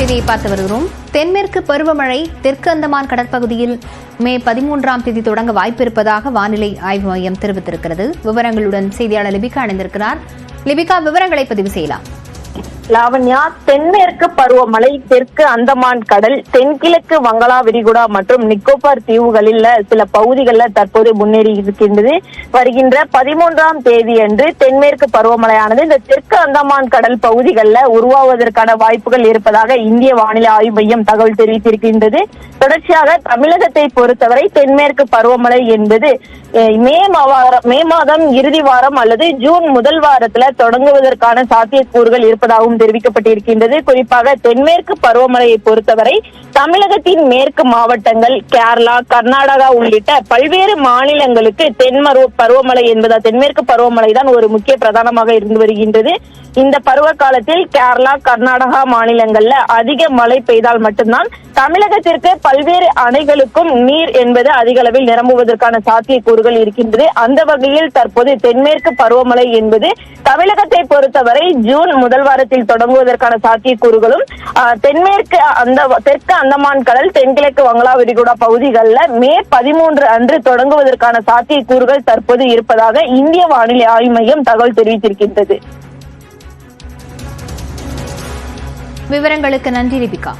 செய்தியை பார்த்து வருகிறோம். தென்மேற்கு பருவமழை தெற்கு அந்தமான் கடற்பகுதியில் மே 13ஆம் தேதி தொடங்க வாய்ப்பிருப்பதாக வானிலை ஆய்வு மையம் தெரிவித்திருக்கிறது. விவரங்களுடன் செய்தியாளர் லிபிகா இணைந்திருக்கிறார். லிபிகா, விவரங்களை பதிவு செய்யலாம். லாவண்யா, தென்மேற்கு பருவமழை தெற்கு அந்தமான் கடல், தென்கிழக்கு வங்களா விரிகுடா மற்றும் நிக்கோபார் தீவுகளில் சில பகுதிகளில் தற்போது முன்னேறி இருக்கின்றது. வருகின்ற 13ஆம் தேதி அன்று தென்மேற்கு பருவமழையானது இந்த தெற்கு அந்தமான் கடல் பகுதிகளில் உருவாவதற்கான வாய்ப்புகள் இருப்பதாக இந்திய வானிலை ஆய்வு மையம் தகவல் தெரிவித்திருக்கின்றது. தொடர்ச்சியாக தமிழகத்தை பொறுத்தவரை தென்மேற்கு பருவமழை என்பது மே மாதம் இறுதி வாரம் அல்லது ஜூன் முதல் வாரத்துல தொடங்குவதற்கான சாத்தியக்கூறுகள் இருப்பதாகவும் தெரிவிக்கப்பட்டிருக்கின்றது. குறிப்பாக தென்மேற்கு பருவமழையை பொறுத்தவரை தமிழகத்தின் மேற்கு மாவட்டங்கள், கேரளா, கர்நாடகா உள்ளிட்ட பல்வேறு மாநிலங்களுக்கு பருவமழை என்பது தென்மேற்கு பருவமழை தான் ஒரு முக்கிய பிரதானமாக இருந்து வருகின்றது. இந்த பருவ காலத்தில் கேரளா, கர்நாடகா மாநிலங்கள்ல அதிக மழை பெய்தால் மட்டும்தான் தமிழகத்திற்கு பல்வேறு அணைகளுக்கும் நீர் என்பது அதிக அளவில் நிரம்புவதற்கான சாத்தியக்கூறுகள் இருக்கின்றது. அந்த வகையில் தற்போது தென்மேற்கு பருவமழை என்பது தமிழகத்தை பொறுத்தவரை ஜூன் முதல் வாரத்தில் தொடங்குவதற்கான சாத்தியக்கூறுகளும், தெற்கு அந்தமான் கடல், தென்கிழக்கு வங்களா விரிகுடா பகுதிகளில் மே 13 அன்று தொடங்குவதற்கான சாத்தியக்கூறுகள் தற்போது இருப்பதாக இந்திய வானிலை ஆய்வு மையம் தகவல் தெரிவித்திருக்கின்றது. விவரங்களுக்கு நன்றி லிபிகா.